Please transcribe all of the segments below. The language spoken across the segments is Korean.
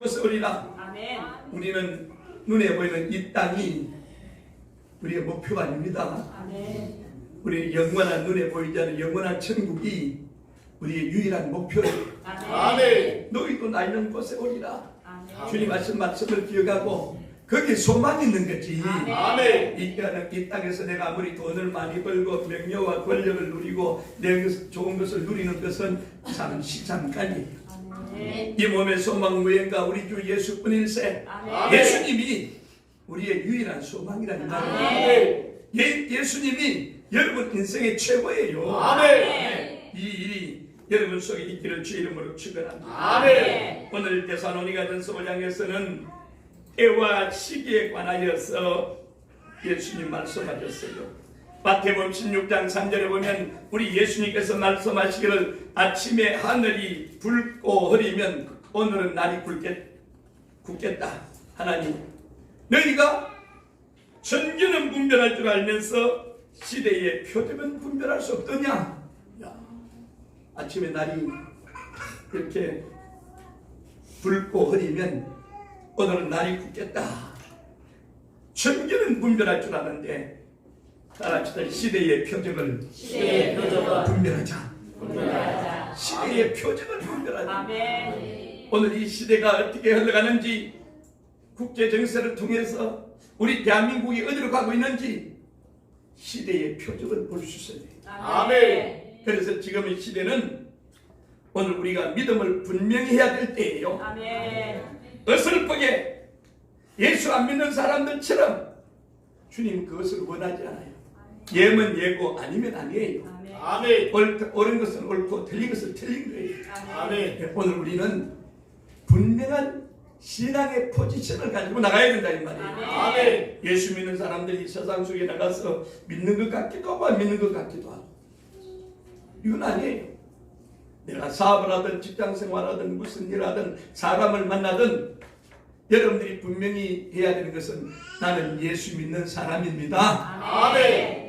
서울이라. 아멘. 우리는 눈에 보이는 이 땅이 우리의 목표가 아닙니다. 아멘. 우리 영원한 눈에 보이지 않는 영원한 천국이 우리의 유일한 목표예요. 아멘. 너희도 나 있는 곳에 오리라. 아멘. 주님 하신 말씀을 기억하고 거기에 소망이 있는 거지. 아멘. 이 땅에서 내가 아무리 돈을 많이 벌고 명예와 권력을 누리고 내 좋은 것을 누리는 것은 잠시 잠깐이에요. 아멘. 이 몸의 소망 무행가 우리 주 예수뿐일세. 아멘. 예수님이 우리의 유일한 소망이라는 말이에요. 아멘. 예수님이 여러분 인생의 최고예요. 아멘. 이 일이 여러분 속에 있기를 주의 이름으로 축원합니다. 아멘. 오늘 데살로니가전서 5장에서는 때와 시기에 관하여서 예수님 말씀하셨어요. 마태복음 16장 3절에 보면 우리 예수님께서 말씀하시기를 아침에 하늘이 붉고 흐리면 오늘은 날이 굳겠다. 하나님, 너희가 천기는 분별할 줄 알면서 시대의 표적은 분별할 수 없더냐? 아침에 날이 이렇게 붉고 흐리면 오늘은 날이 굳겠다. 천기는 분별할 줄 아는데 따라합시다. 시대의 표적을 분별하자. 시대의 표적을 분별하자. 아멘. 오늘 이 시대가 어떻게 흘러가는지 국제 정세를 통해서 우리 대한민국이 어디로 가고 있는지 시대의 표적을 볼 수 있어야 돼요. 아멘. 그래서 지금의 시대는 오늘 우리가 믿음을 분명히 해야 될 때예요. 아멘. 어설프게 예수 안 믿는 사람들처럼 주님 그것을 원하지 않아요. 예면 예고 아니면 아니에요. 아멘. 옳은 것은 옳고 틀린 것은 틀린 거예요. 아멘. 오늘 우리는 분명한 신앙의 포지션을 가지고 나가야 된다 이 말이에요. 아멘. 예수 믿는 사람들이 세상 속에 나가서 믿는 것 같기도 하고 안 믿는 것 같기도 하고 이건 아니에요. 내가 사업을 하든 직장생활하든 무슨 일 하든 사람을 만나든 여러분들이 분명히 해야 되는 것은 나는 예수 믿는 사람입니다. 아멘.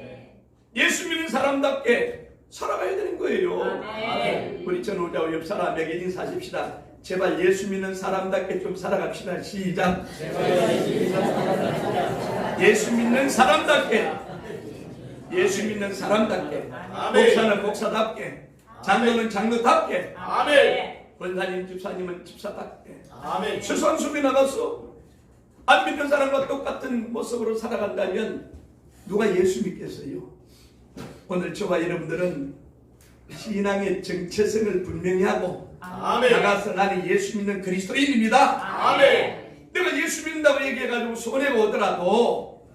예수 믿는 사람답게 살아가야 되는 거예요. 아멘. 우리 전우자와 옆 사람에게 인사하십시다. 제발 예수 믿는 사람답게 좀 살아갑시다. 시작. 예수 믿는 사람답게, 예수 믿는 사람답게, 목사는 목사답게, 장로는 장로답게, 아멘. 권사님 집사님은 집사답게. 아멘. 세상 속에 나가서 안 믿는 사람과 똑같은 모습으로 살아간다면 누가 예수 믿겠어요? 오늘 저와 여러분들은 신앙의 정체성을 분명히 하고 아멘. 나가서 나는 예수 믿는 그리스도인입니다. 아멘. 내가 예수 믿는다고 얘기해가지고 손해가 오더라도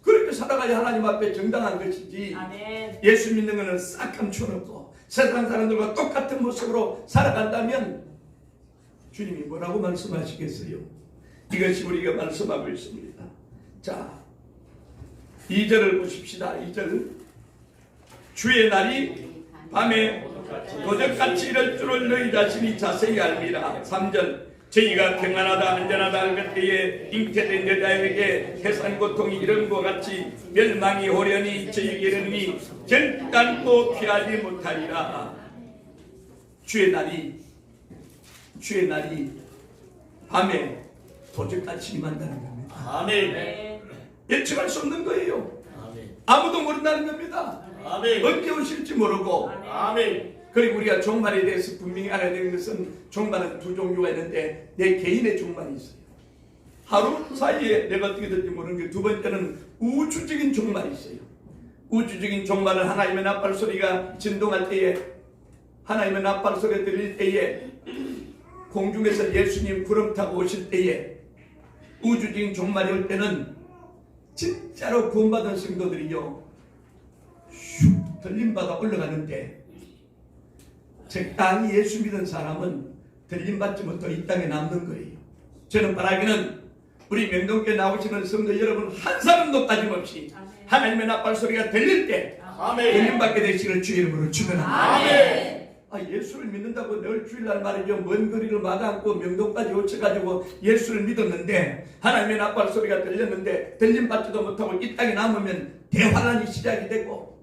그렇게 살아가야 하나님 앞에 정당한 것이지. 아멘. 예수 믿는 것은 싹 감춰놓고 세상 사람들과 똑같은 모습으로 살아간다면 주님이 뭐라고 말씀하시겠어요? 이것이 우리가 말씀하고 있습니다. 자, 2절을 보십시다. 2절. 주의 날이 밤에 도적같이 이럴 줄을 너희 자신이 자세히 알미라. 3절. 저희가 평안하다 안전하다 할 그때에 잉태된 여자에게 해산 고통이 이런 것 같이 멸망이 오려니 저희에게 이르니 결단코 피하지 못하리라. 주의 날이 밤에 도적같이 임한다는 겁니다. 아멘. 예측할 수 없는 거예요. 아멘. 아무도 모른다는 겁니다. 아멘. 언제 오실지 모르고. 아멘. 그리고 우리가 종말에 대해서 분명히 알아야 되는 것은 종말은 두 종류가 있는데 내 개인의 종말이 있어요. 하루 사이에 내가 어떻게 될지 모르는 게 두 번째는 우주적인 종말이 있어요. 우주적인 종말은 하나님의 나팔 소리가 진동할 때에 하나님의 나팔 소리가 들릴 때에 공중에서 예수님 구름 타고 오실 때에 우주적인 종말이 올 때는 진짜로 구원받은 성도들이요 슉 들림받아 올라가는데 적당히 예수 믿은 사람은 들림받지 못하고 이 땅에 남는 거예요. 저는 바라기는 우리 명동교회 나오시는 성도 여러분 한 사람도 빠짐없이 하나님의 나팔 소리가 들릴 때 들림받게 되시기를 주의 이름으로 축원합니다. 아멘. 예수를 믿는다고 늘 주일날 말이죠. 먼 거리를 마다않고 명동까지 오쳐가지고 예수를 믿었는데 하나님의 나팔 소리가 들렸는데 들림받지도 못하고 이 땅에 남으면 대환란이 시작이 되고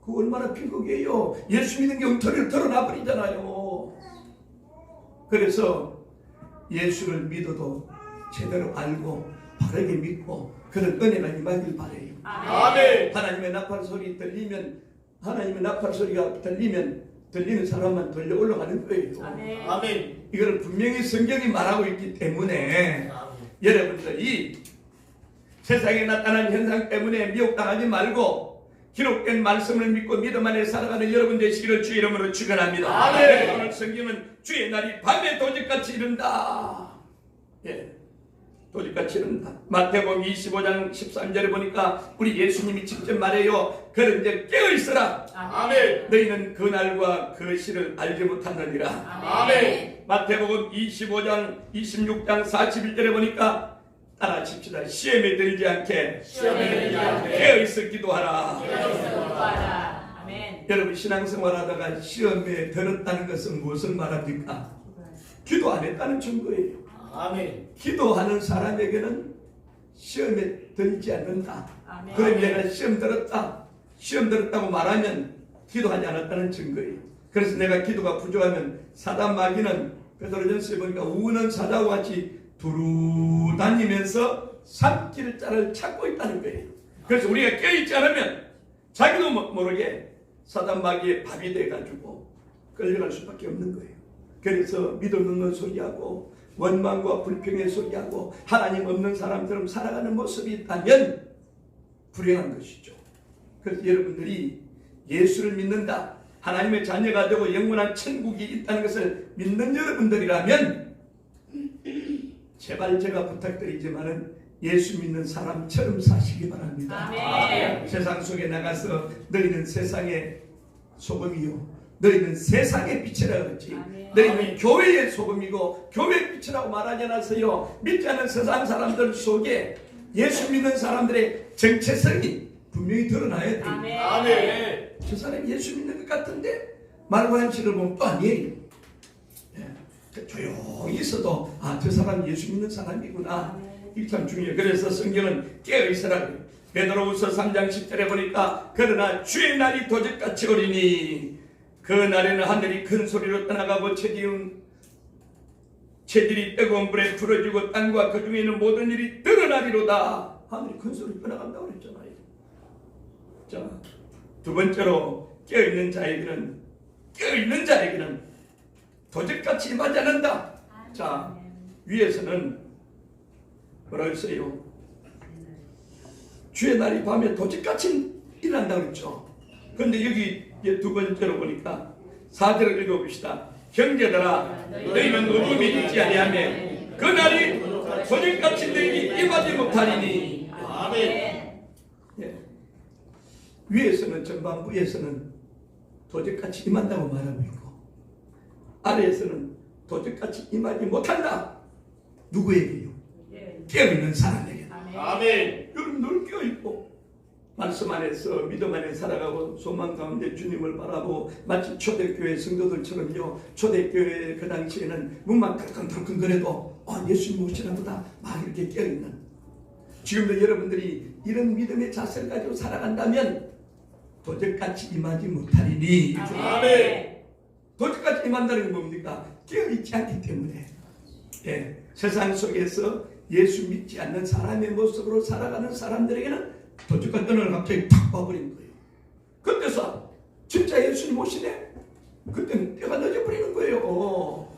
그 얼마나 비극이에요. 예수 믿는 게 엉터리를 털어놔 버리잖아요. 그래서 예수를 믿어도 제대로 알고 바르게 믿고 그런 은혜가 임하길 바래요. 아멘. 하나님의 나팔 소리 들리면 하나님의 나팔 소리가 들리는 사람만 들려 올라가는 거예요. 아멘. 아멘. 이걸 분명히 성경이 말하고 있기 때문에 여러분들이 세상에 나타난 현상 때문에 미혹당하지 말고 기록된 말씀을 믿고 믿음 안에 살아가는 여러분 되시기를 주의 이름으로 축원합니다. 아멘. 오늘 성경은 주의 날이 밤에 도적같이 이른다. 예. 도적같이 이른다. 마태복음 25장 13절에 보니까 우리 예수님이 직접 말해요. 그런데 깨어있어라. 아멘. 너희는 그 날과 그 시를 알지 못하느니라. 아멘. 마태복음 25장 26장 41절에 보니까 따라 칩시다. 시험에 들지 않게 시험에 들지 않게 깨어있어 기도하라. 기도하라. 아멘. 여러분 신앙생활하다가 시험에 들었다는 것은 무엇을 말합니까? 기도 안 했다는 증거예요. 아멘. 기도하는 사람에게는 시험에 들지 않는다. 아멘. 그럼 내가 시험 들었다고 말하면 기도하지 않았다는 증거예요. 그래서 내가 기도가 부족하면 사단 마귀는 베드로전서에 보니까 우는 사자와 같이 두루 다니면서 삼킬 자를 찾고 있다는 거예요. 그래서 우리가 깨어있지 않으면 자기도 모르게 사단 마귀의 밥이 돼가지고 끌려갈 수밖에 없는 거예요. 그래서 믿음 없는 소리하고 원망과 불평의 소리하고 하나님 없는 사람처럼 살아가는 모습이 있다면 불행한 것이죠. 그래서 여러분들이 예수를 믿는다, 하나님의 자녀가 되고 영원한 천국이 있다는 것을 믿는 여러분들이라면 제발 제가 부탁드리지만은 예수 믿는 사람처럼 사시기 바랍니다. 아멘. 세상 속에 나가서 너희는 세상의 소금이요 너희는 세상의 빛이라 그랬지. 아멘. 너희는 교회의 소금이고 교회의 빛이라고 말하지 않았어요. 믿지 않는 세상 사람들 속에 예수 믿는 사람들의 정체성이 분명히 드러나야 돼요. 아멘. 아멘. 저 사람이 예수 믿는 것 같은데 말과 행실을 보면 또 아니에요. 예. 조용히 있어도 저 사람이 예수 믿는 사람이구나. 이게 참 중요해요. 그래서 성경은 깨어있으라 그래요. 베드로후서 3장 10절에 보니까 그러나 주의 날이 도적같이 오리니 그 날에는 하늘이 큰 소리로 떠나가고 체질이 뜨거운 불에 풀어지고 땅과 그 중에 있는 모든 일이 드러나리로다. 하늘이 큰 소리로 떠나간다고 그랬잖아요. 자, 두 번째로 깨어있는 자에게는 도적같이 임하지 않는다. 자, 위에서는 뭐라 했어요? 주의 날이 밤에 도적같이 일어난다고 그랬죠. 그런데 여기 두 번째로 보니까 4절을 읽어봅시다. 형제들아 너희는 어둠에 있지 아니하며 그 날이 도적같이 너희에게 임하지 못하리니. 아멘. 예. 위에서는 전반부에서는 도적같이 임한다고 말하고 있고 아래에서는 도적같이 임하지 못한다. 누구에게요? 깨어있는 사람에게. 아멘. 여러분 늘 깨어있고 말씀 안에서 믿음 안에 살아가고 소망 가운데 주님을 바라보고 마치 초대교회 성도들처럼요. 초대교회 그 당시에는 문만 탕탕탕 거려도 예수님 오시나 보다 막 이렇게 깨어있는, 지금도 여러분들이 이런 믿음의 자세를 가지고 살아간다면 도적같이 임하지 못하리니. 아멘. 도적같이 임한다는 건 뭡니까? 깨어있지 않기 때문에. 예, 세상 속에서 예수 믿지 않는 사람의 모습으로 살아가는 사람들에게는 도적같은 걸 갑자기 탁 봐버리는 거예요. 그때서 진짜 예수님 오시네? 그때는 때가 늦어버리는 거예요.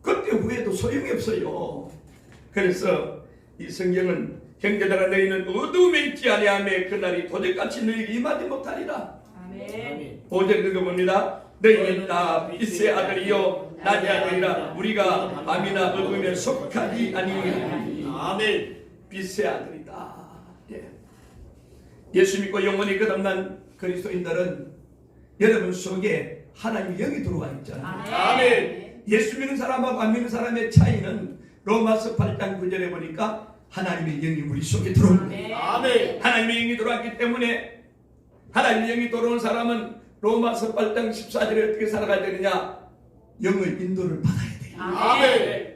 그때 후에도 소용이 없어요. 그래서 이 성경은 형제들아 너희는 어둠에 있지 아니하며 그날이 도적같이 너희에게 임하지 못하리라. 아멘. 5절 읽어봅니다. 너희는 다 빛의 아들이요 낮의 아들이라. 우리가 밤이나 어둠에 속하지 아니하니. 아멘. 빛의 아들이다. 예. 예수 믿고 영원히 거듭난 그리스도인들은 여러분 속에 하나님의 영이 들어와 있잖아요. 아멘. 예수 믿는 사람하고 안 믿는 사람의 차이는 로마서 8장 9절에 보니까 하나님의 영이 우리 속에 들어온 거예요. 아멘. 하나님의 영이 들어왔기 때문에 하나님의 영이 들어온 사람은 로마서 8장 14절에 어떻게 살아가야 되느냐? 영의 인도를 받아야 돼요. 아멘.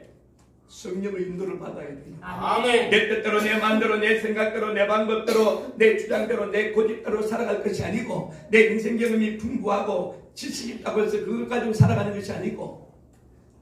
성령의 인도를 받아야 돼요. 아멘. 내 뜻대로 내 마음대로 내 생각대로 내 방법대로 내 주장대로 내 고집대로 살아갈 것이 아니고 내 인생 경험이 풍부하고 지식이 있다고 해서 그걸 가지고 살아가는 것이 아니고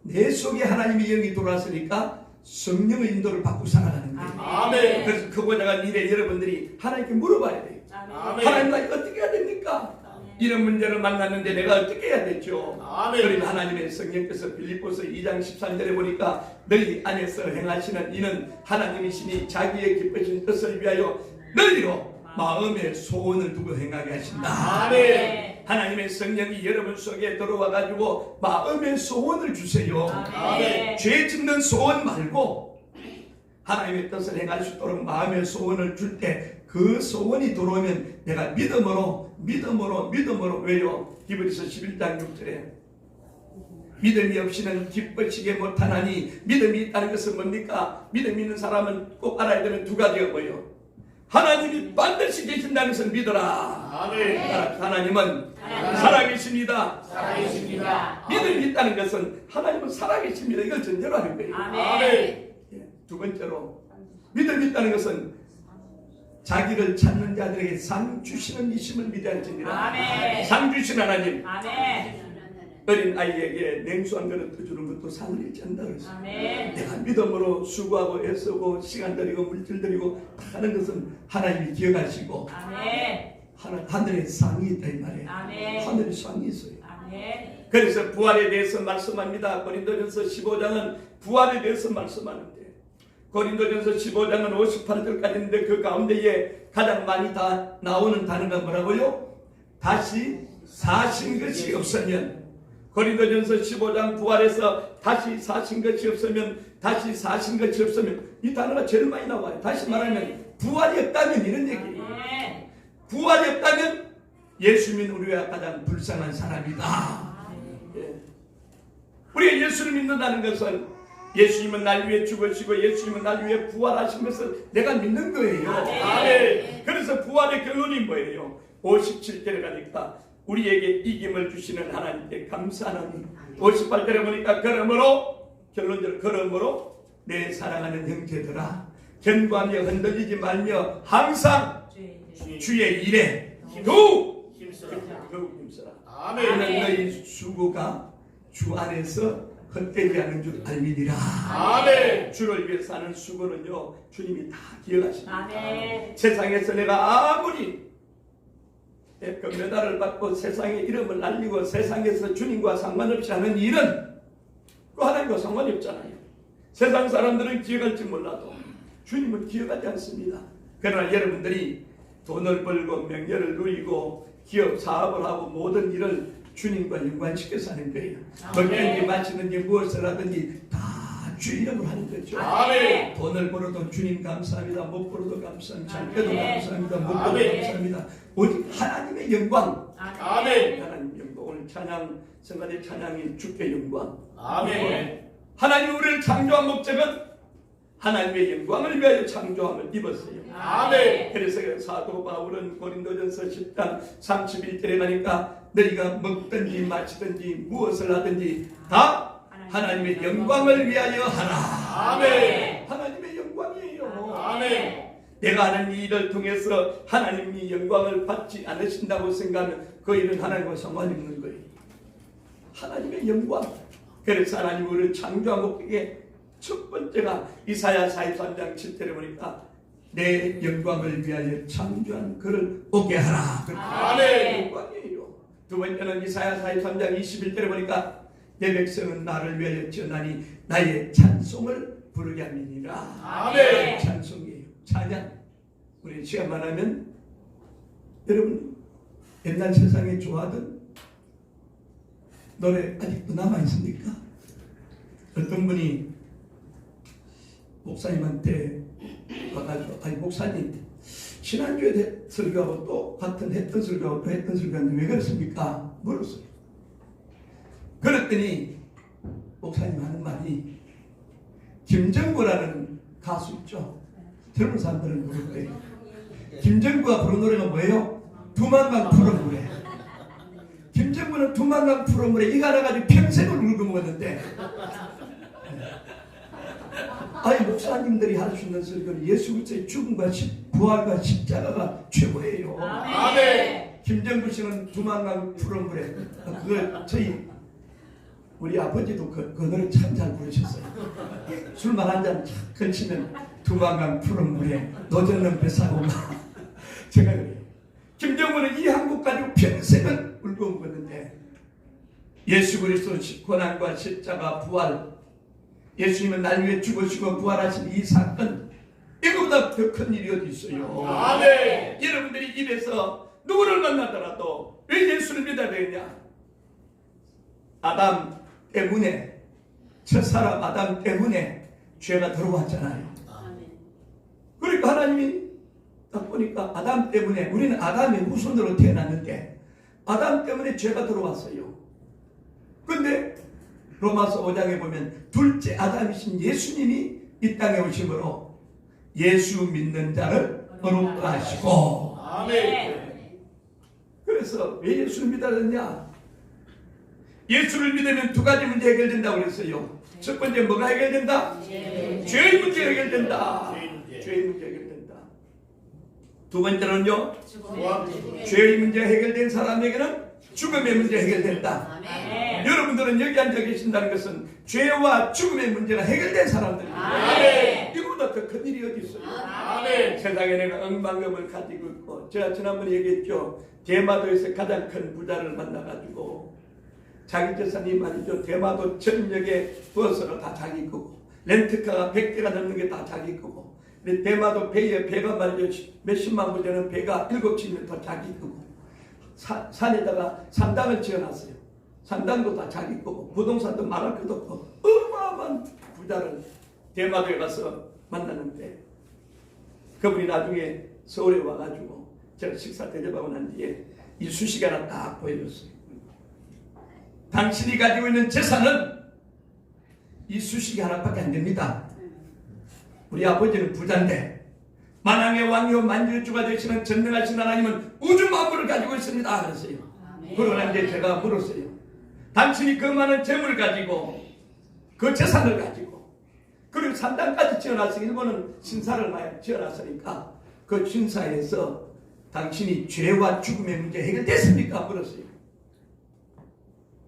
내 속에 하나님의 영이 들어왔으니까 성령의 인도를 받고 살아가는 거예요. 아멘. 그래서 그보다가 미래 여러분들이 하나님께 물어봐야 돼요. 아멘. 하나님 나 어떻게 해야 됩니까? 이런 문제를 만났는데 내가 어떻게 해야 되죠? 아멘. 그러면 하나님의 성령께서 빌립보서 2장 13절에 보니까 너희 안에서 행하시는 이는 하나님이시니 자기의 기쁘신 뜻을 위하여 너희로 마음의 소원을 두고 행하게 하신다. 아멘. 하나님의 성령이 여러분 속에 들어와 가지고 마음의 소원을 주세요. 아멘. 죄 짓는 소원 말고 하나님의 뜻을 행할 수 있도록 마음의 소원을 줄 때 그 소원이 들어오면 내가 믿음으로 왜요? 히브리서 11장 6절에 믿음이 없이는 기뻐지게 못하나니 믿음이 있다는 것은 뭡니까? 믿음 있는 사람은 꼭 알아야 되는 두 가지가 뭐예요? 하나님이 반드시 계신다는 것을 믿어라. 아멘. 하나님은 살아계십니다. 살아계십니다. 믿음이 있다는 것은 하나님은 살아계십니다. 이걸 전제로 하는 거예요. 아멘. 예, 두 번째로 믿음이 있다는 것은 자기를 찾는 자들에게 상 주시는 이심을 믿어야지니라. 아멘. 상 주신 하나님. 아멘. 어린 아이에게 냉수 한 그릇 주는 것도 상을 잃지 않는다 그랬어요. 아멘. 내가 믿음으로 수고하고 애쓰고 시간 들이고 물질 들이고 하는 것은 하나님이 기억하시고 아멘. 하늘에 상이 있다 이 말이에요. 아멘. 하늘에 상이 있어요. 아멘. 그래서 부활에 대해서 말씀합니다. 고린도전서 15장은 부활에 대해서 말씀하는데 고린도전서 15장은 58절까지 있는데 그 가운데에 가장 많이 다 나오는 단어가 뭐라고요? 다시 사신 것이 없으면 고린도전서 15장 부활에서 다시 사신 것이 없으면 다시 사신 것이 없으면 이 단어가 제일 많이 나와요. 다시 말하면 부활이 없다면 이런 얘기예요. 아멘. 부활이 없다면 예수님은 우리가 가장 불쌍한 사람이다. 예. 우리가 예수를 믿는다는 것은 예수님은 날 위해 죽으시고 예수님은 날 위해 부활하신 것을 내가 믿는 거예요. 아멘. 그래서 부활의 결론이 뭐예요? 57절에 가니까 우리에게 이김을 주시는 하나님께 감사하노니 58절에 보니까 그러므로 결론적으로 그러므로 내 사랑하는 형제들아 견고하며 흔들리지 말며 항상 주의 일에 더욱 힘쓰라. 힘쓰라. 아멘. 너는 너희 수고가 주 안에서 헛되지 않은 줄 알미니라. 아멘. 주를 위해서 하는 수고는요 주님이 다 기억하십니다. 아멘. 세상에서 내가 아무리 금메달을 받고 세상의 이름을 날리고 세상에서 주님과 상관없이 하는 일은 그 하나님과 상관이 없잖아요. 세상 사람들은 기억할지 몰라도 주님은 기억하지 않습니다. 그러나 여러분들이 돈을 벌고 명예를 누리고 기업 사업을 하고 모든 일을 주님과 연관시켜서 하는 거예요. 먹든지 마시든지 무엇을 하든지 다 주 이름을 하는 거죠. 아멘. 돈을 벌어도 주님 감사합니다. 못 벌어도 감사합니다. 잘 빼도 감사합니다. 못 빼도 아멘. 감사합니다. 오직 하나님의 영광. 아멘. 하나님 영광. 오늘 찬양 성가대 찬양이 주께 영광. 아멘. 하나님 우리를 창조한 목적은 하나님의 영광을 위하여 창조함을 입었어요. 아멘. 그래서 사도 바울은 고린도전서 10장 31절에 가니까 너희가 먹든지 마시든지 무엇을 하든지 다 하나님의 영광을 위하여 하라. 아멘. 하나님의 영광이에요. 아멘. 내가 하는 이 일을 통해서 하나님이 영광을 받지 않으신다고 생각하면 그 일은 하나님과 상관이 없는 거예요. 하나님의 영광. 그래서 하나님 우리를 창조한 목적의 첫 번째가 이사야 43장 7절에 보니까 내 영광을 위하여 창조한 그를 오게 하라. 아멘. 영광이에요. 두 번째는 이사야 43장 21절에 보니까 내 백성은 나를 위하여 지어나니 나의 찬송을 부르게 함이니라. 아멘. 찬송이에요. 찬양. 우리 시간만 하면 여러분 옛날 세상에 좋아하던 노래 아직도 남아 있습니까? 어떤 분이 목사님한테 와가지고 아니 목사님 지난주에 설교하고 또 같은 했던 설교하고 또 했던 설교하는데 왜 그렇습니까? 물었어요. 그랬더니 목사님 하는 말이 김정구라는 가수 있죠. 젊은 사람들은 모를 거예요. 김정구가 부른 노래가 뭐예요? 두만강 푸른물에. 김정구는 두만강 푸른물에 이거 하나 가지고 평생을 울고 먹었는데 아니 목사님들이 할 수 있는 설교는 예수 그리스도의 죽음과 부활과 십자가가 최고예요. 아멘. 김정구 씨는 두만강 푸른물에 그걸 저희 우리 아버지도 그 노래 참 잘 부르셨어요. 술만 한 잔 걸치면 두만강 푸른 물에 노젓는 뱃사고가 제가 그래요. 김정은은 이 한국 가지고 평생을 울고 먹었는데 예수 그리스도 고난과 십자가 부활, 예수님은 날 위해 죽으시고 부활하신 이 사건, 이거보다 더 큰 일이 어디 있어요. 아멘. 여러분들이 입에서 누구를 만나더라도 왜 예수를 믿어야 되느냐? 아담 때문에, 첫사람 아담 때문에 죄가 들어왔잖아요. 그러니까 하나님이 딱 보니까 아담 때문에, 우리는 아담의 후손으로 태어났는데 아담 때문에 죄가 들어왔어요. 근데 로마서 5장에 보면 둘째 아담이신 예수님이 이 땅에 오심으로 예수 믿는 자를 거룩하시고, 아멘. 그래서 왜 예수를 믿어야 되냐? 예수를 믿으면 두 가지 문제 해결된다고 그랬어요. 첫 번째 뭐가 해결된다? 죄의 문제 해결된다. 죄의 문제 해결된다. 두 번째는요, 죄의 문제 해결된 사람에게는 죽음의 문제 해결된다. 여러분들은 여기 앉아 계신다는 것은 죄와 죽음의 문제가 해결된 사람들입니다. 이거보다 더 큰 일이 어디 있어요? 세상에 내가 억만금을 가지고 있고, 제가 지난번에 얘기했죠. 대마도에서 가장 큰 부자를 만나가지고 자기 재산이 말이죠, 대마도 전역의 버스로 다 자기 거고, 렌트카가 100대가 넘는 게 다 자기 거고, 대마도 배에 배가 말이죠, 몇십만 불 되는 배가 7층부터 자기 거고, 산에다가 산당을 지어놨어요. 산당도 다 자기 거고, 부동산도 말할 것도 없고, 어마어마한 부자를 대마도에 가서 만났는데, 그분이 나중에 서울에 와가지고 제가 식사 대접하고 난 뒤에 이 수식이 하나 딱 보여줬어요. 당신이 가지고 있는 재산은 이 수식이 하나밖에 안 됩니다. 우리 아버지는 부자인데 만왕의 왕이요 만주의 주가 되시는 전능하신 하나님은 우주 만물을 가지고 있습니다. 그랬어요. 그러나 이제 제가 물었어요. 당신이 그 많은 재물을 가지고, 그 재산을 가지고, 그리고 산당까지 지어놨으니, 일본은 신사를 많이 지어놨으니까 그 신사에서 당신이 죄와 죽음의 문제 해결됐습니까? 물었어요.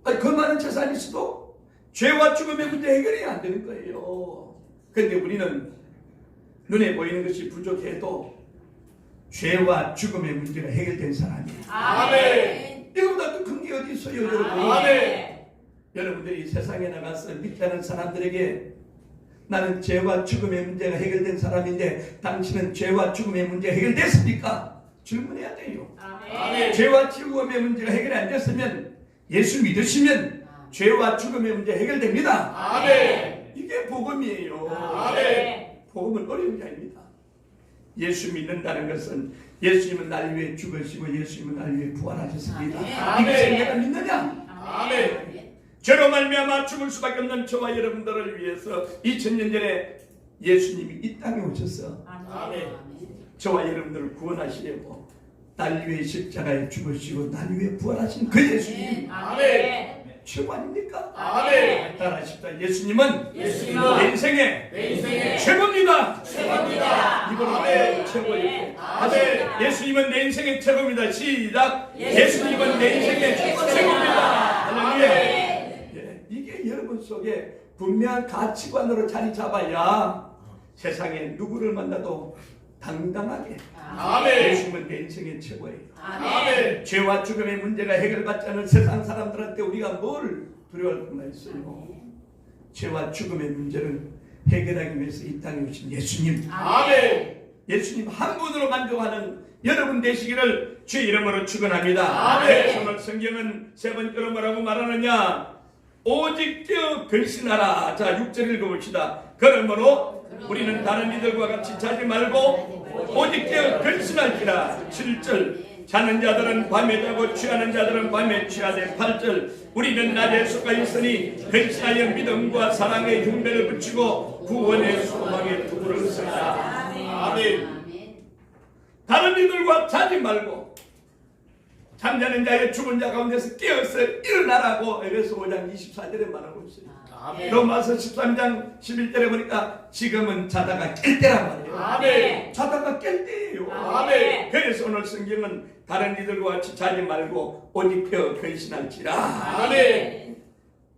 아니, 그 많은 재산이 있어도 죄와 죽음의 문제 해결이 안 되는 거예요. 그런데 우리는 눈에 보이는 것이 부족해도 죄와 죽음의 문제가 해결된 사람이에요. 아멘. 이거보다 더 큰 게 어디 있어요, 여러분? 아멘. 여러분들이 세상에 나가서 믿지 않은 사람들에게 나는 죄와 죽음의 문제가 해결된 사람인데 당신은 죄와 죽음의 문제 해결됐습니까? 질문해야 돼요. 아멘. 죄와 죽음의 문제가 해결이 안 됐으면 예수 믿으시면 죄와 죽음의 문제 해결됩니다. 아멘. 이게 복음이에요. 아멘. 복음은 어려운 게 아닙니다. 예수 믿는다는 것은 예수님은 날 위해 죽으시고 예수님은 날 위해 부활하셨습니다. 아멘. 이것을 내가 믿느냐? 아멘. 죄로 말미암아 죽을 수밖에 없는 저와 여러분들을 위해서 2000년 전에 예수님이 이 땅에 오셔서 아멘. 저와 여러분들을 구원하시려고 날 위해 십자가에 죽으시고 날 위해 부활하신 그 예수님 아멘. 최고 아닙니까? 아멘. 따라하십시다. 예수님은 예수님은 내 인생의 내 인생의 최고입니다. 최고입니다. 이번은 아멘. 최고예요. 아멘. 예수님은 내 인생의 최고입니다. 시작. 예수님은 내 인생의 최고입니다. 할렐루야. 예, 이게 여러분 속에 분명한 가치관으로 자리 잡아야 세상에 누구를 만나도 당당하게 아멘. 예수님은 내 인생의 최고예요. 아멘. 죄와 죽음의 문제가 해결받지 않은 세상 사람들한테 우리가 뭘 두려워할 것만 있어요. 죄와 죽음의 문제를 해결하기 위해서 이 땅에 오신 예수님, 아멘. 예수님 한 분으로 만족하는 여러분 되시기를 주의 이름으로 축원합니다. 아멘. 오늘 성경은 세 번째로 뭐라고 말하느냐? 오직 저 결신하라. 자, 6절 읽어봅시다. 그러므로 우리는 다른 이들과 같이 자지 말고 오직 저 결신할지라. 7절 자는 자들은 밤에 자고 취하는 자들은 밤에 취하되. 8절 우리는 낮에 속아 있으니 결신하여 믿음과 사랑의 흉배를 붙이고 구원의 소망의 두부를 쓰자. 아멘. 다른 이들과 자지 말고 잠자는 자의 죽은 자 가운데서 깨어서 일어나라고 에베소 5장 24절에 말하고 있어요. 아멘. 로마서 13장 11절에 보니까 지금은 자다가 깰 때란 말이에요. 아멘. 자다가 깰 때예요. 아멘. 그래서 오늘 성경은 다른 이들과 같이 자지 말고 오직 펴 결신할지라. 아멘.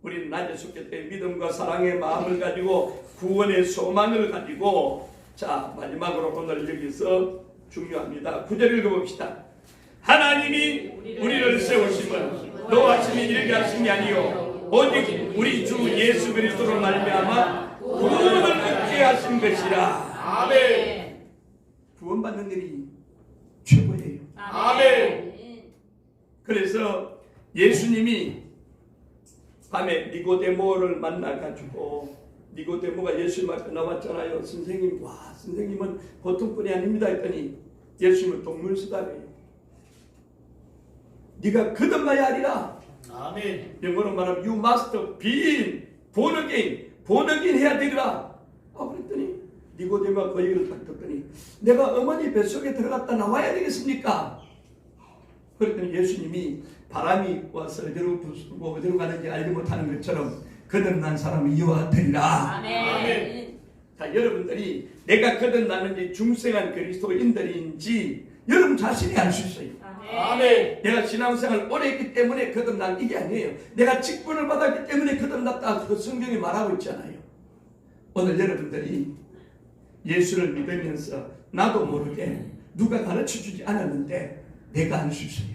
우리는 낮에 속했을 때 믿음과 사랑의 마음을 가지고 구원의 소망을 가지고 자 마지막으로 오늘 여기서 중요합니다. 9절 읽어봅시다. 하나님이 우리를 세우심은 노하심이 이르게 하심이 아니요 오직 우리 주 예수 그리스도로 말미암아 구원을 얻게 하신 것이라. 아멘. 구원받는 일이 최고예요. 아멘. 그래서 예수님이 밤에 니고데모를 만나가지고 니고데모가 예수님 앞에 나왔잖아요. 선생님, 와 선생님은 보통 분이 아닙니다 했더니 예수님은 동물수다래요. 네가 거듭나야 하리라. 아멘. 영어로 말하면 you must be born again 해야 되리라. 그랬더니 니고데모가 그 얘기를 딱 듣더니 내가 어머니 뱃속에 들어갔다 나와야 되겠습니까? 그랬더니 예수님이 바람이 와서 어디로 부수고 어디로 가는지 알지 못하는 것처럼 거듭난 사람은 이와 같으리라. 아멘. 자, 여러분들이 내가 거듭났는지 중생한 그리스도인들인지 여러분 자신이 알 수 있어요. 아멘. 내가 신앙생활을 오래 했기 때문에 거듭난 이게 아니에요. 내가 직분을 받았기 때문에 거듭났다. 그 성경이 말하고 있잖아요. 오늘 여러분들이 예수를 믿으면서 나도 모르게 누가 가르쳐주지 않았는데 내가 알 수 있어요.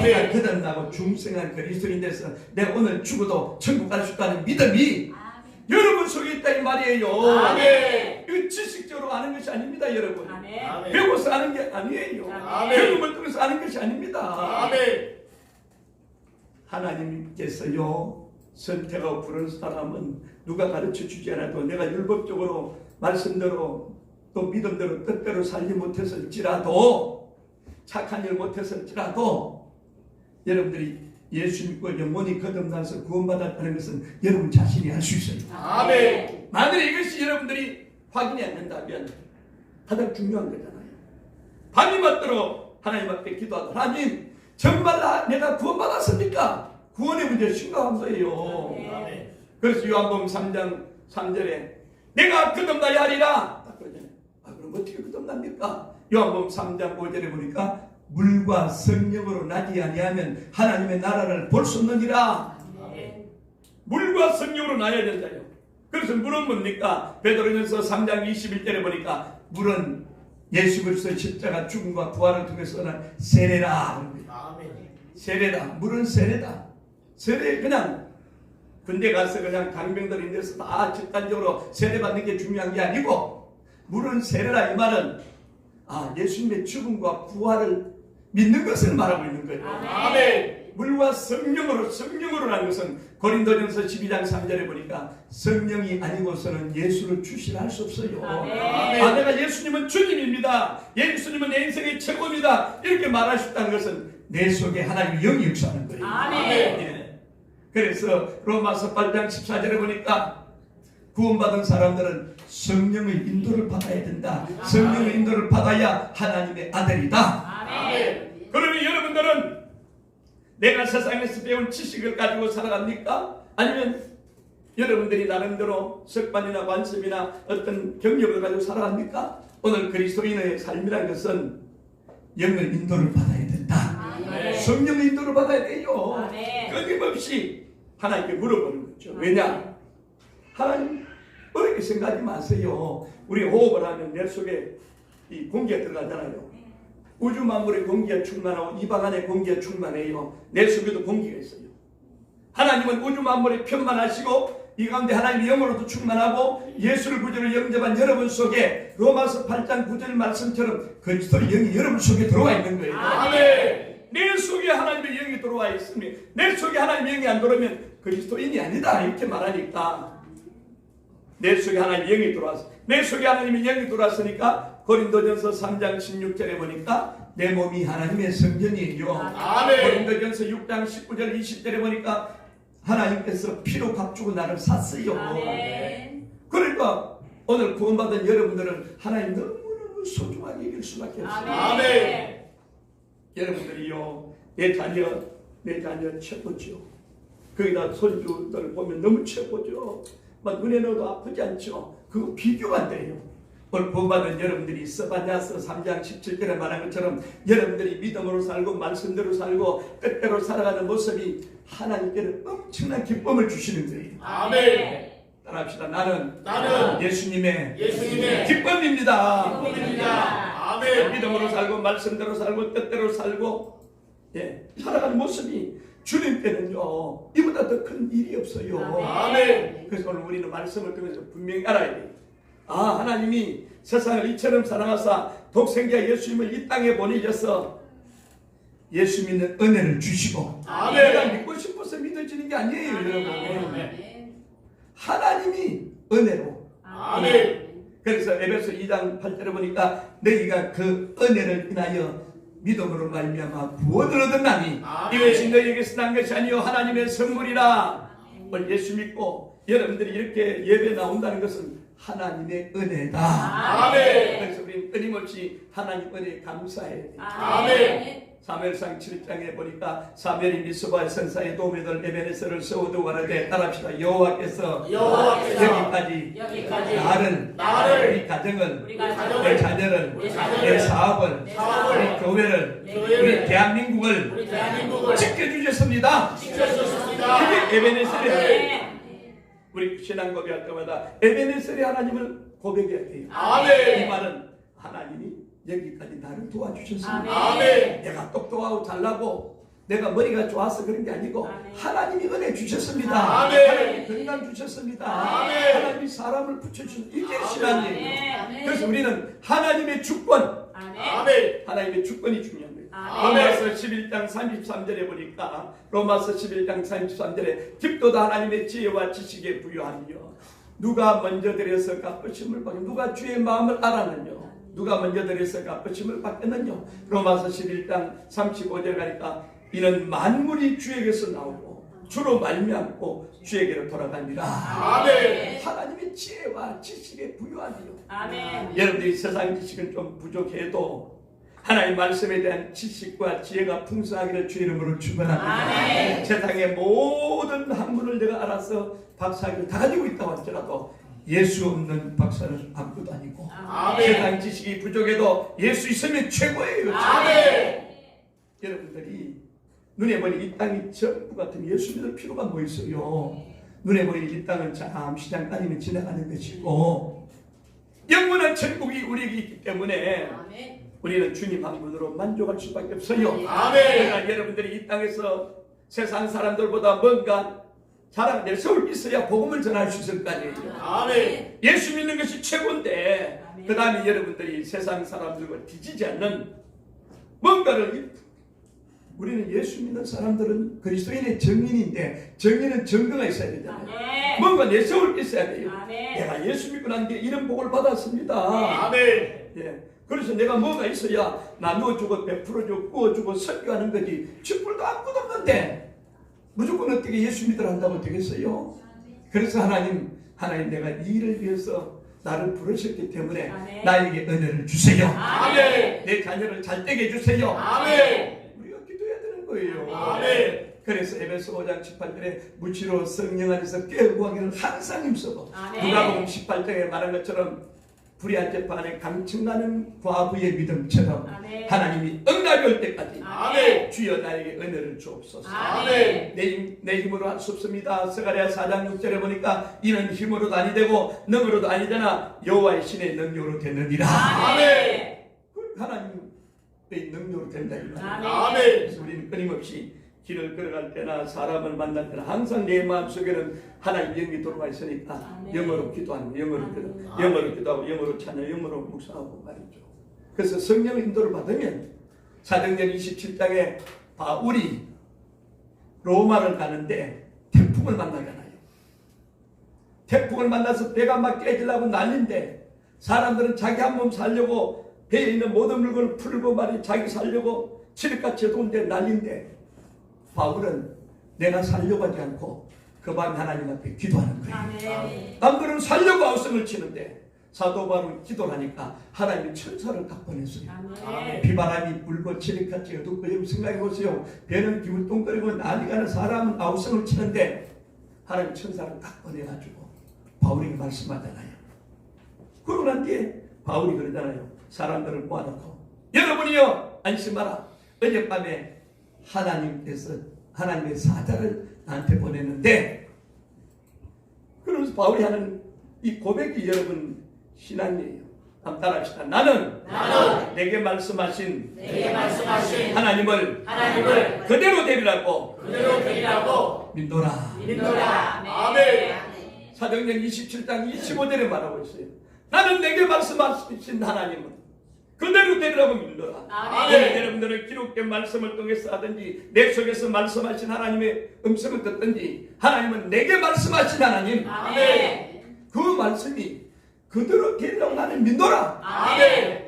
내가 거듭나고 중생한 그리스도인 돼서 내가 오늘 죽어도 천국 갈 수 있다는 믿음이 여러분 속에 있다 이 말이에요. 아멘. 이거 지식적으로 아는 것이 아닙니다, 여러분. 아멘. 배워서 아는 게 아니에요. 아멘. 경험을 통해서 아는 것이 아닙니다. 아멘. 하나님께서요 선택하고 부른 사람은 누가 가르쳐 주지 않아도 내가 율법적으로 말씀대로 또 믿음대로 뜻대로 살지 못했을지라도 착한 일 못했을지라도 여러분들이 예수 믿고 영원히 거듭나서 구원받았다는 것은 여러분 자신이 알 수 있어요. 아멘. 만약에 이것이 여러분들이 확인이 안 된다면 가장 중요한 거잖아요. 밤이 맞도록 하나님 앞에 기도하다 하나님 정말 내가 구원받았습니까? 구원의 문제 심각한 거예요. 아멘. 그래서 요한복음 3장 3절에 내가 거듭나야 하리라. 딱 그러잖아요. 그럼 어떻게 거듭납니까? 요한복음 3장 5절에 보니까 물과 성령으로 나지 아니하면 하나님의 나라를 볼 수 없느니라. 물과 성령으로 나야 된다요. 그래서 물은 뭡니까? 베드로전서 3장 21절에 보니까 물은 예수 그리스도의 십자가 죽음과 부활을 통해서 난 세례라. 아멘. 세례다. 물은 세례다. 세례 그냥 군대 가서 그냥 강병들 인데서 다 집단적으로 세례받는 게 중요한 게 아니고 물은 세례라 이 말은 예수님의 죽음과 부활을 믿는 것을 말하고 있는 거예요. 아멘. 물과 성령으로라는 것은 고린도전서 12장 3절에 보니까 성령이 아니고서는 예수를 주시할 수 없어요. 아멘. 내가 예수님은 주님입니다. 예수님은 내 인생의 최고입니다. 이렇게 말할 수 있다는 것은 내 속에 하나님의 영이 역사하는 거예요. 아멘. 예. 그래서 로마서 8장 14절에 보니까 구원받은 사람들은 성령의 인도를 받아야 된다. 성령의 인도를 받아야 하나님의 아들이다. 아멘. 그러면 여러분들은 내가 세상에서 배운 지식을 가지고 살아갑니까? 아니면 여러분들이 나름대로 석반이나 관습이나 어떤 경력을 가지고 살아갑니까? 오늘 그리스도인의 삶이라는 것은 영의 인도를 받아야 된다. 아멘. 성령의 인도를 받아야 돼요. 아멘. 끊임없이 하나님께 물어보는 거죠. 왜냐? 하나님 어렵게 생각하지 마세요. 우리 호흡을 하면 내 속에 이 공기가 들어가잖아요. 우주 만물의 공기가 충만하고 이 방 안에 공기가 충만해요. 내 속에도 공기가 있어요. 하나님은 우주 만물에 편만하시고 이 가운데 하나님의 영으로도 충만하고 예수를 구주로 영접한 여러분 속에 로마서 8장 9절 말씀처럼 그리스도의 영이 여러분 속에 들어와 있는 거예요. 아멘. 내 속에 하나님의 영이 들어와 있으니 내 속에 하나님의 영이 안 들어오면 그리스도인이 아니다 이렇게 말하니까 내 속에 하나님의 영이 들어왔어. 내 속에 하나님의 영이 들어왔으니까 고린도전서 3장 16절에 보니까 내 몸이 하나님의 성전이에요. 아멘. 고린도전서 6장 19절 20절에 보니까 하나님께서 피로 값주고 나를 샀어요. 아멘. 그러니까 오늘 구원받은 여러분들은 하나님 너무너무 소중하게 여길 수밖에 없어요. 아멘. 여러분들이요 내 자녀 최고죠. 거기다 손주들 보면 너무 최고죠. 막 눈에 넣어도 아프지 않죠. 그거 비교가 안 돼요. 오늘 본받은 여러분들이 스바냐서 3장 17절에 말한 것처럼 여러분들이 믿음으로 살고 말씀대로 살고 뜻대로 살아가는 모습이 하나님께는 엄청난 기쁨을 주시는 거예요. 아멘. 따라합시다. 나는 예수님의 기쁨입니다. 기쁨입니다. 아멘. 믿음으로 살고 말씀대로 살고 뜻대로 살고 살아가는 모습이 주님께는요 이보다 더 큰 일이 없어요. 아멘. 그래서 오늘 우리는 말씀을 통해서 분명히 알아야 돼요. 하나님이 세상을 이처럼 사랑하사 독생자 예수님을 이 땅에 보내셔서 예수 믿는 은혜를 주시고 아멘. 내가 믿고 싶어서 믿어지는 게 아니에요. 여러분. 하나님이 은혜로. 아멘. 그래서 에베소 2장 8절에 보니까 너희가 그 은혜를 인하여 믿음으로 말미암아 구원을 얻었나니 아멘. 이것이 너희에게서 난 것이 아니요 하나님의 선물이라. 오늘 예수 믿고 여러분들이 이렇게 예배 나온다는 것은 하나님의 은혜다. 아멘. 그래서 우리는 끊임없이 하나님 은혜에 감사해야 돼요. 아멘. 사무엘상 7장에 보니까 사무엘이 미스바의 선사의 도움을 에베네스를 세워두고 하는데 따라합시다. 여호와께서 여기까지 나를 우리 가정을 우리 내 자녀를 우리 자녀를, 내 사업을 사업을, 우리 교회를 교회를, 우리 대한민국을 지켜주셨습니다. 지켜주셨습니다. 그게 에베네셀이에요. 우리 신앙 고백할 때마다 에베네셀의 하나님을 고백해야 돼요. 아멘. 이 말은 하나님이 여기까지 나를 도와주셨습니다. 아멘. 내가 똑똑하고 잘나고 내가 머리가 좋아서 그런 게 아니고 아멘. 하나님이 은혜 주셨습니다. 아멘. 하나님이 건강 주셨습니다. 아멘. 하나님이 사람을 붙여주신 이게 신앙이에요. 아멘. 그래서 우리는 하나님의 주권, 아멘. 하나님의 주권이 중요한 거예요. 아멘. 로마서 11장 33절에 보니까 로마서 11장 33절에 깊도다 하나님의 지혜와 지식에 부유하며 누가 먼저 드려서 갚으심을 받고 누가 주의 마음을 알았느냐 누가 먼저 드려서 갚으심을 받겠느냐. 로마서 11장 35절 가니까 이는 만물이 주에게서 나오고 주로 말미암고 주에게로 돌아갑니다. 아멘. 하나님의 지혜와 지식에 부유하며 아멘. 여러분들이 세상 지식은 좀 부족해도 하나님 말씀에 대한 지식과 지혜가 풍성하기를 주 이름으로 축원합니다. 아멘. 세상의 모든 학문을 내가 알아서 박사학위를 다 가지고 있다고 할지라도 예수 없는 박사는 아무것도 아니고 아멘. 세상 지식이 부족해도 예수 있으면 최고예요. 아멘. 여러분들이 눈에 보이는 이 땅이 전부 같은 예수 믿을 필요가 뭐 있어요? 눈에 보이는 이 땅은 잠시 잠깐이면 지나가는 것이고 영원한 천국이 우리에게 있기 때문에 우리는 주님 한 분으로 만족할 수밖에 없어요. 아멘. 그러나 여러분들이 이 땅에서 세상 사람들보다 뭔가 자랑내세울 있어야 복음을 전할 수 있을 거 아니에요. 아멘. 예수 믿는 것이 최고인데 아멘. 그 다음에 여러분들이 세상 사람들과 뒤지지 않는 뭔가를 우리는 예수 믿는 사람들은 그리스도인의 정인인데 정인은 증거가 있어야 되잖아요. 아멘. 뭔가 내세울 게 있어야 돼요. 아멘. 내가 예수 믿고 난 뒤에 이런 복을 받았습니다. 아멘. 예. 그래서 내가 뭐가 있어야 나누어주고 베풀어주고 구워주고 설교하는 거지. 쥐뿔도 아무것도 없는데 무조건 어떻게 예수 믿으라 한다고 되겠어요? 그래서 하나님 내가 이 일을 위해서 나를 부르셨기 때문에 아멘. 나에게 은혜를 주세요. 아멘. 내 자녀를 잘 되게 해주세요. 아멘. 우리가 기도해야 되는 거예요. 아멘. 그래서 에베소 5장 18절에 무치로 성령 안에서 깨구하기를 항상 힘쓰고 아멘. 누가복음 18장에 말한 것처럼 불의한 재판에 강청나는 과부의 믿음처럼 아멘. 하나님이 응답이 올 때까지 아멘. 주여 나에게 은혜를 주옵소서. 아멘. 내 힘으로 할 수 없습니다. 스가랴 4장 6절에 보니까 이는 힘으로도 아니되고 능으로도 아니되나 여호와의 신의 능력으로 되느니라. 아멘. 하나님의 능력으로 된다 이 말이에요. 아멘. 그래서 우리는 끊임없이 길을 걸어갈 때나 사람을 만날 때나 항상 내 마음속에는 하나님의 영이 들어와 있으니까 아멘. 영어로 기도하는 영어로 기도, 아멘. 영어로 기도하고 영어로 찬양, 영어로 묵상하고 말이죠. 그래서 성령의 인도를 받으면 사도행전 27장에 바울이 로마를 가는데 태풍을 만나잖아요. 태풍을 만나서 배가 막 깨지려고 난리인데 사람들은 자기 한 몸 살려고 배에 있는 모든 물건을 풀고 말이 자기 살려고 칠흑같이 도는데 난리인데 바울은 내가 살려고 하지 않고 그 밤에 하나님 앞에 기도하는 거예요. 아멘. 남들은 살려고 아우성을 치는데 사도 바울은 기도를 하니까 하나님이 천사를 딱 보냈어요. 아멘. 비바람이 불고 칠흑같이 어둡고 여러분 생각해보세요. 배는 기울동거리고 난리가 나 사람은 아우성을 치는데 하나님 천사를 딱 보내가지고 바울에게 말씀하잖아요. 그러고 난 뒤에 바울이 그러잖아요. 사람들을 모아놓고 여러분이요 안심하라. 어젯밤에 하나님께서 하나님의 사자를 나한테 보냈는데, 그러면서 바울이 하는 이 고백이 여러분 신앙이에요. 한번 따라합시다. 나는 내게 말씀하신 하나님을 그대로 되리라고 믿노라. 아멘. 사도행전 27장 25절에 말하고 있어요. 나는 내게 말씀하신 하나님은 그대로 되리라고 믿노라. 아멘. 여러분들은 기록된 말씀을 통해서 하든지 내 속에서 말씀하신 하나님의 음성을 듣든지 하나님은 내게 말씀하신 하나님, 아멘. 그 말씀이 그대로 되리라고 나는 믿노라. 아멘.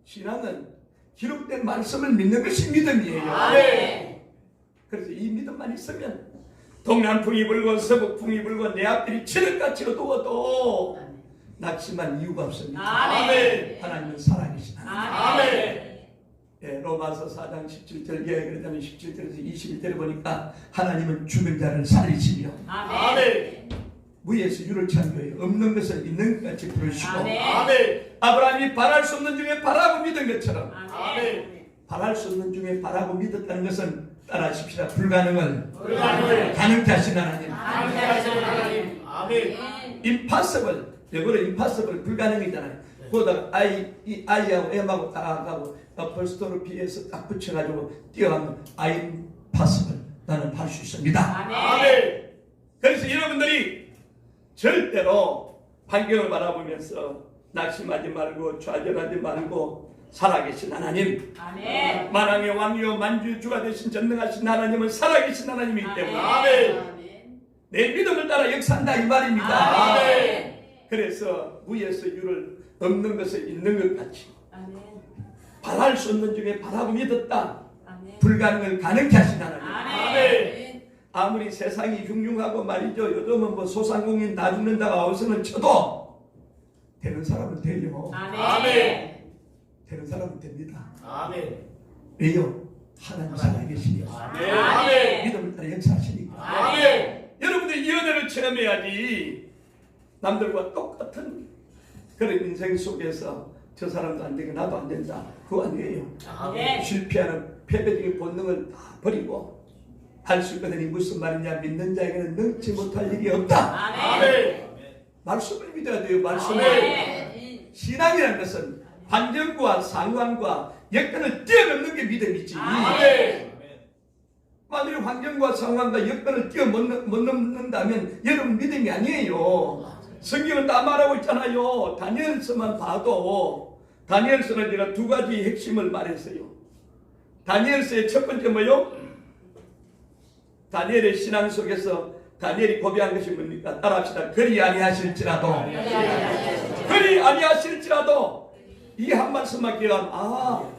신앙은 기록된 말씀을 믿는 것이 믿음이에요. 아멘. 그래서 이 믿음만 있으면 동남풍이 불고 서북풍이 불고 내 앞길이 치는같이 어두워도 낙심한 이유가 없습니다. 아멘. 하나님은 살아계신 하나님. 아멘. 예, 로마서 4장 17절 그러자면 17절에서 21절에 보니까 하나님은 죽은 자를 살리시며 아멘. 무에서 유를 창조해 없는 것을 있는 것 같이 부르시고 아멘. 아브라함이 바랄 수 없는 중에 바라고 믿은 것처럼 아멘. 바랄 수 없는 중에 바라고 믿었다는 것은 따라하십시다. 불가능을 불가능을 가능케 하신 하나님. 하나님. 아멘. impossible, 영어로 impossible 불가능이잖아요. 그러다가 I하고 M하고 딱 하고 벌스토로 B에서 딱 붙여가지고 뛰어가면 I'm possible, 나는 할 수 있습니다. 아멘. 그래서 여러분들이 절대로 환경을 바라보면서 낙심하지 말고 좌절하지 말고 살아계신 하나님, 아멘. 만왕의 왕이요 만주주가 되신 전능하신 하나님은 살아계신 하나님이기 때문에 아멘. 내 믿음을 따라 역사한다 이 말입니다. 아멘. 그래서 무에서 유를 없는 것을 있는 것 같이 아멘. 바랄 수 없는 중에 바라고 믿었다. 아멘. 불가능을 가능케 하신 하나님. 아멘. 아무리 세상이 흉흉하고 말이죠. 요즘은 뭐 소상공인 다 죽는다가 어서는 쳐도 되는 사람은 돼요. 아멘. 되는 사람은 됩니다. 아멘. 왜요? 하나님 살아계시니까. 아멘. 믿음을 따라 역사하시니까. 아멘. 여러분들이 이 은혜를 체험해야지 남들과 똑같은 그런 인생 속에서 저 사람도 안 되고 나도 안 된다. 그거 아니에요. 아멘. 실패하는 패배적인 본능을 다 버리고 할 수 있거든요. 무슨 말이냐. 믿는 자에게는 능치 못할 일이 없다. 아멘. 말씀을 믿어야 돼요. 말씀을. 아멘. 신앙이라는 것은 환경과 상황과 여건을 뛰어넘는 게 믿음이지. 아멘. 만약에 환경과 상황과 여건을 못 넘는다면 여러분 믿음이 아니에요. 성경은 다 말하고 있잖아요. 다니엘서만 봐도 다니엘서는 제가 두 가지 핵심을 말했어요. 다니엘서의 첫 번째 뭐요? 다니엘의 신앙 속에서 다니엘이 고백한 것이 뭡니까? 따라합시다. 그리 아니하실지라도 그리 아니하실지라도 이 한 말씀만 기억하면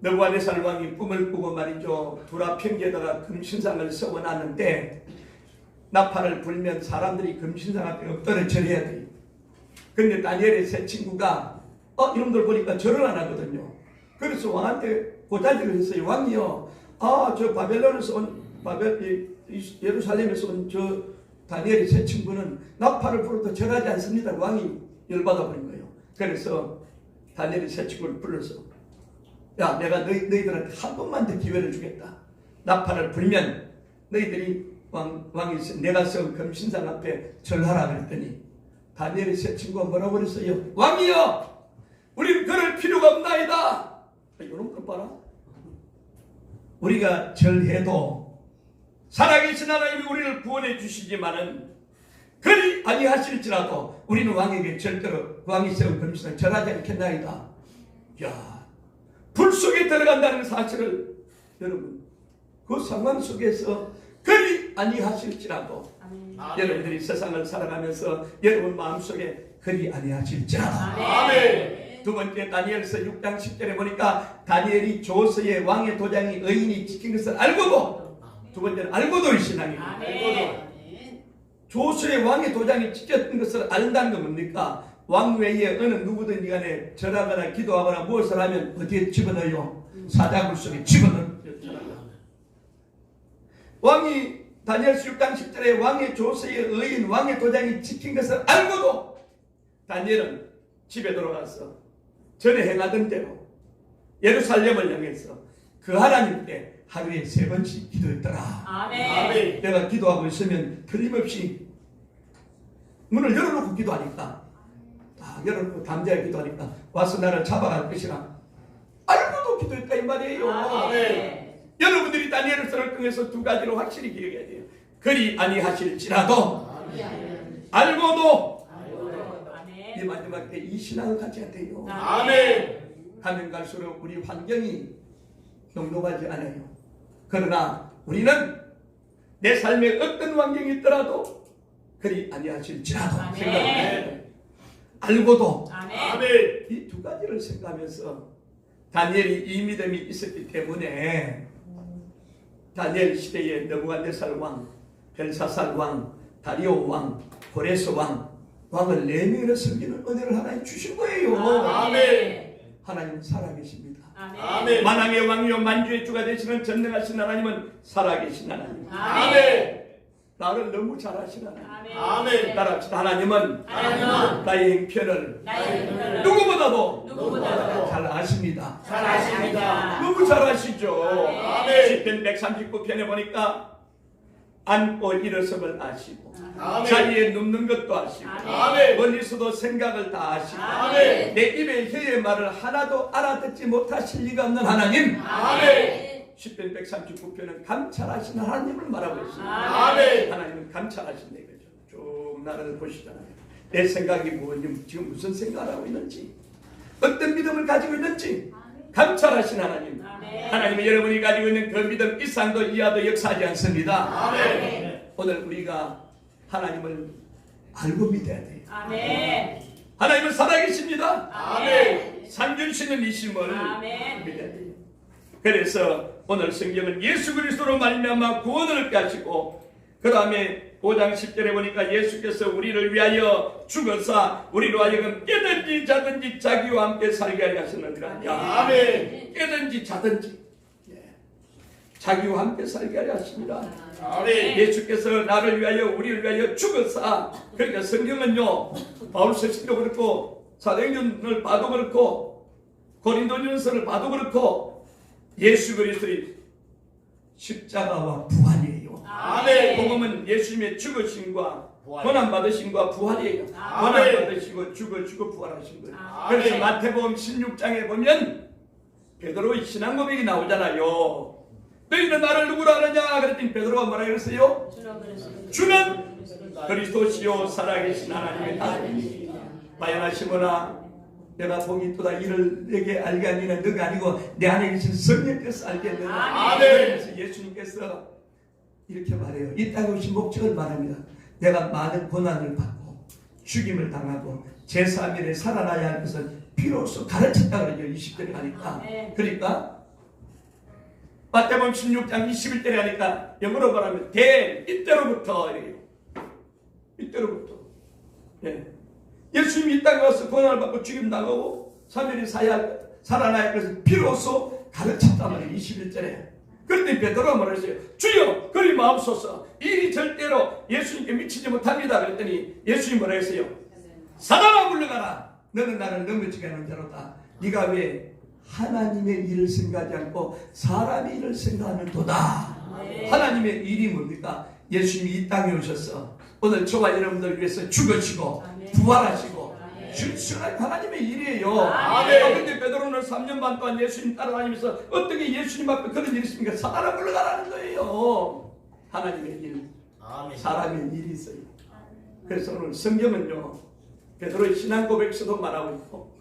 느부갓네살 왕이 꿈을 꾸고 말이죠. 두라 평지에다가 금신상을 세워놨는데 나팔을 불면 사람들이 금신상 앞에 엎드려 절해야 돼요. 근데 다니엘의 세 친구가 이놈들 보니까 절을 안 하거든요. 그래서 왕한테 고자질을 했어요. 왕이요, 저 바벨론에서 온 예루살렘에서 온 저 다니엘의 세 친구는 나팔을 불어도 절하지 않습니다. 왕이 열받아 버린 거예요. 그래서 다니엘의 세 친구를 불러서 야, 내가 너희들한테 한 번만 더 기회를 주겠다. 나팔을 불면 너희들이 왕이 내가 세운 금신상 앞에 절하라 그랬더니 다니엘의 세 친구가 뭐라고 그랬어요? 왕이여, 우리는 그럴 필요가 없나이다. 이런 것 봐라. 우리가 절해도 살아계신 하나님이 우리를 구원해 주시지만은 그리 아니하실지라도 우리는 왕에게 절대로 왕이 세운 금신상 절하지 않겠나이다. 야, 불 속에 들어간다는 사실을 여러분 그 상황 속에서 그리 아니하실지라도 여러분들이 세상을 살아가면서 여러분 마음속에 그리 아니하실지라도 아멘. 두 번째 다니엘서 6장 10절에 보니까 다니엘이 조서의 왕의 도장이 의인이 지킨 것을 알고도 두 번째는 알고도 이 신앙이에요. 아멘. 조서의 왕의 도장이 찍혔던 것을 안다는 건 뭡니까? 왕 외에 어느 누구든지 간에 절하거나 기도하거나 무엇을 하면 어디에 집어넣어요? 사자굴 속에 집어넣어요. 왕이 다니엘서 6장 10절에 왕의 조서의 의인 왕의 도장이 찍힌 것을 알고도 다니엘은 집에 돌아가서 전에 행하던 대로 예루살렘을 향해서 그 하나님께 하루에 3번씩 기도했더라. 아멘. 내가 기도하고 있으면 틀림없이 문을 열어놓고 기도하니까, 열어놓고 담대하게 기도하니까 와서 나를 잡아갈 것이라 알고도 기도했다 이 말이에요. 아멘. 여러분들이 다니엘을 통해서 2가지로 확실히 기억해야 돼요. 그리 아니하실지라도 알고도 이 아멘. 마지막 때 이 신앙을 가져야 돼요. 아멘. 가면 갈수록 우리 환경이 녹록하지 않아요. 그러나 우리는 내 삶에 어떤 환경이 있더라도 그리 아니하실지라도 아멘. 생각해. 알고도 아멘. 아멘. 이 2가지를 생각하면서 다니엘이 이 믿음이 있었기 때문에 다니엘 시대에 느부갓네살 왕, 벨사살 왕, 다리오 왕, 고레스 왕을 4명이나 섬기는 은혜를 하나님 주신 거예요. 아멘. 하나님 살아계십니다. 아멘. 만왕의 왕이요 만주의 주가 되시는 전능하신 하나님은 살아계신 하나님. 아멘. 나를 너무 잘하신 하나님. 아멘. 따라합시다. 하나님은 하나님은 나의 행편을 나의 행편을 누구보다도 잘 아십니다. 잘 아십니다. 너무 잘 아시죠. 아멘. 시편 139편에 보니까 앉고 일어섬을 아시고 아멘. 자리에 눕는 것도 아시고 아멘. 멀리서도 생각을 다 아시고 아멘. 내 입에 혀의 말을 하나도 알아듣지 못하실 리가 없는 하나님. 아멘. 시편 139편은 감찰하시는 하나님을 말하고 있습니다. 아멘. 하나님은 감찰하신다 이거죠. 좀 나를 보시잖아요. 내 생각이 뭐니, 지금 무슨 생각을 하고 있는지, 어떤 믿음을 가지고 있는지 감찰하신 하나님. 아멘. 하나님은 여러분이 가지고 있는 그 믿음 이상도 이하도 역사하지 않습니다. 아멘. 오늘 우리가 하나님을 알고 믿어야 돼요. 아멘. 하나님은 살아계십니다. 아멘. 상주시는 이심을 아멘. 믿어야 돼요. 그래서 오늘 성경은 예수 그리스도로 말미암아 구원을 얻게 하시고, 그 다음에 5장 10절에 보니까 예수께서 우리를 위하여 죽어서 우리로 하여금 깨든지 자든지 자기와 함께 살게 하려 하셨느니라. 아멘. 깨든지 자든지 자기와 함께 살게 하려 하십니다. 아멘. 예수께서 나를 위하여 우리를 위하여 죽어서, 그러니까 성경은요 바울 서신도 그렇고 사도행전을 봐도 그렇고 고린도전서를 봐도 그렇고 예수 그리스도의 십자가와 부활이에요. 아멘. 복음은 예수님의 죽으심과 부활. 고난받으심과 부활이에요. 아멘. 고난받으시고 죽으시고 부활하신 거예요. 아멘. 그래서 마태복음 16장에 보면 베드로의 신앙 고백이 나오잖아요. 너희는 나를 누구로 아느냐 그랬더니 베드로가 뭐라 그랬어요? 주는 그리스도시요 살아계신 하나님의 아들이니 마연하시거나 내가 복이 있도다 이를 내게 알게 하니는 너가 아니고 내 안에 계신 성령께서 알겠느냐. 아멘. 그래서 예수님께서 이렇게 말해요. 이 땅에 오신 목적을 말합니다. 내가 많은 고난을 받고 죽임을 당하고 제3일에 살아나야 할 것을 비로소 가르쳤다 그러죠. 20절에 하니까. 아멘. 그러니까 마태복음 16장 21절에 하니까 영어로 말하면 이때로부터 이래요. 이때로부터. 예. 예수님이 이 땅에 와서 고난을 받고 죽임 당하고 3일이 살아나야 할 것을 비로소 가르쳤단 말이에요. 21절에. 그런데 베드로가 뭐라 했어요? 주여 그리 마옵소서. 일이 절대로 예수님께 미치지 못합니다. 그랬더니 예수님이 뭐라 했어요? 사단아 물러가라. 너는 나를 넘어지게 하는 자로다. 네가 왜 하나님의 일을 생각하지 않고 사람의 일을 생각하는 도다. 하나님의 일이 뭡니까? 예수님이 이 땅에 오셔서 오늘 저와 여러분들 위해서 죽으시고 부활하시고 실수는 하나님의 일이에요. 그런데 베드로는 3년 반 동안 예수님 따라다니면서 어떻게 예수님 앞에 그런 일이 있습니까? 사단아 물러가라는 거예요. 하나님의 일, 아멘. 사람의 일이 있어요. 그래서 오늘 성경은요 베드로의 신앙 고백서도 말하고 있고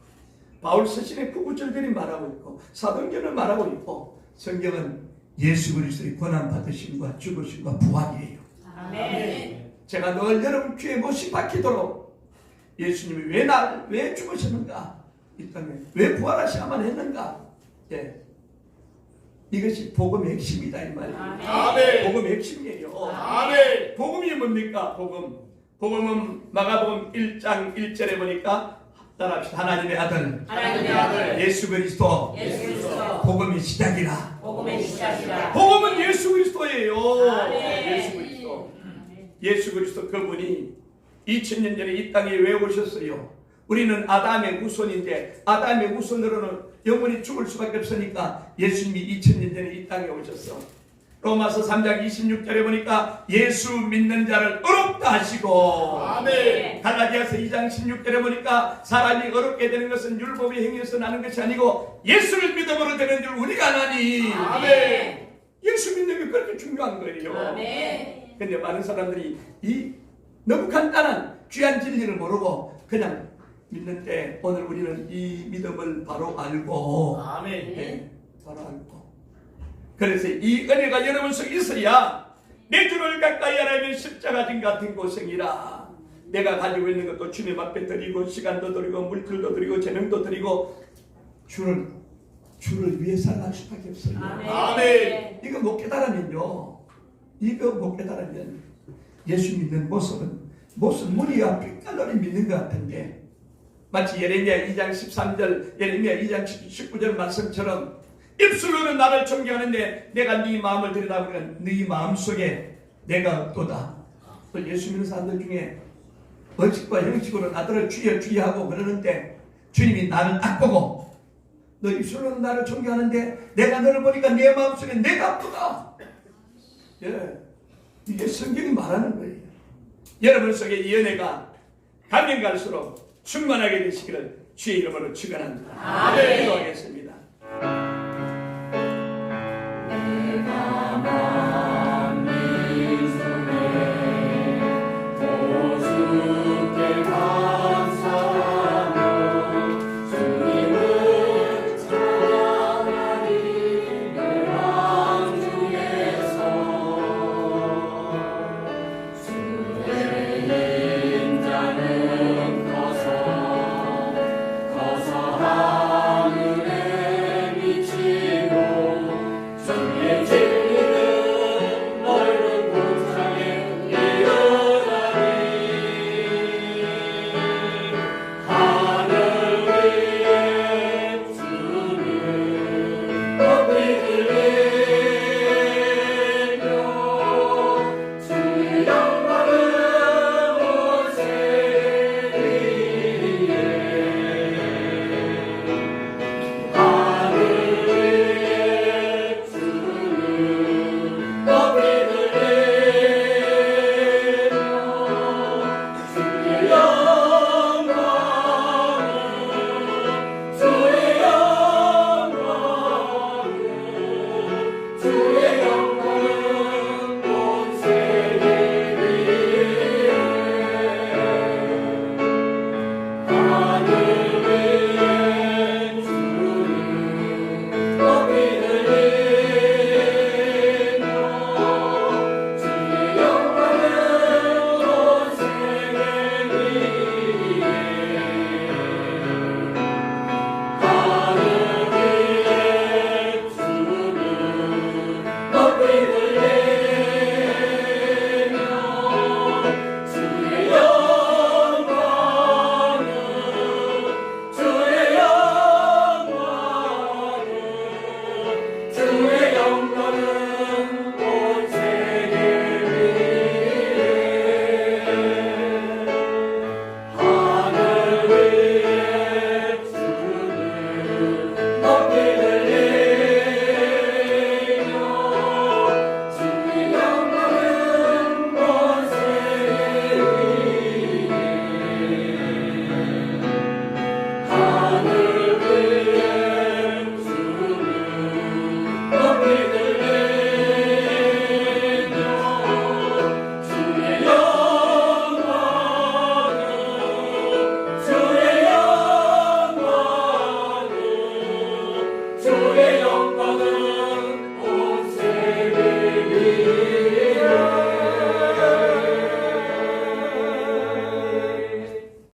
바울 서신의 그 구절들이 말하고 있고 사도행전을 말하고 있고 성경은 예수 그리스도의 고난 받으심과 죽으심과 부활이에요. 아멘. 제가 늘 여러분 귀에 못이 박히도록 예수님이 왜 죽으셨는가, 이 땅에 왜 부활하셔야만 했는가, 이것이 복음의 핵심이다 이 말이에요. 아멘. 복음의 핵심이에요. 아멘. 복음이 뭡니까? 복음은 마가복음 1장 1절에 보니까 따라합시다. 하나님의 아들 예수 그리스도 복음의 시작이라. 복음의 시작이라. 복음은 예수 그리스도예요. 아멘. 예수 그리스도. 예수 그리스도 그분이 2000년 전에 이 땅에 왜 오셨어요? 우리는 아담의 후손인데 아담의 후손으로는 영원히 죽을 수밖에 없으니까 예수님이 2000년 전에 이 땅에 오셨어. 로마서 3장 26절에 보니까 예수 믿는 자를 어렵다 하시고, 아멘. 갈라디아서 2장 16절에 보니까 사람이 어렵게 되는 것은 율법의 행위에서 나는 것이 아니고 예수를 믿음으로 되는 줄 우리가 아나니. 아멘. 예수 믿는 게 그렇게 중요한 거예요. 아멘. 근데 많은 사람들이 이 너무 간단한 귀한 진리를 모르고 그냥 믿는데, 오늘 우리는 이 믿음을 바로 알고, 아멘. 네, 바로 알고. 그래서 이 은혜가 여러분 속에 있어야 내 주를 가까이 하려면 십자가 진 같은 고생이라. 내가 가지고 있는 것도 주님 앞에 드리고 시간도 드리고 물질도 드리고 재능도 드리고 주를 위해 살아갈 수밖에 없어요. 아멘. 이거 못 깨달으면요, 이거 못 깨달으면 예수 믿는 모습은 무리와 빛깔놀이 믿는 것 같은데, 마치 예레미야 2장 13절 예레미야 2장 19절 말씀처럼 입술로는 나를 존경하는데 내가 네 마음을 들여다보면 네 마음속에 내가 없도다. 또 예수 믿는 사람들 중에 벌칙과 형식으로 나들을 주여 주여 하고 그러는데 주님이 나를 딱 보고 너 입술로는 나를 존경하는데 내가 너를 보니까 내 마음속에 내가 없도다. 예, 이게 성경이 말하는 거예요. 여러분 속에 이 은혜가 가면 갈수록 충만하게 되시기를 주의 이름으로 축원합니다. 아멘. 기도하겠습니다. 주의 영광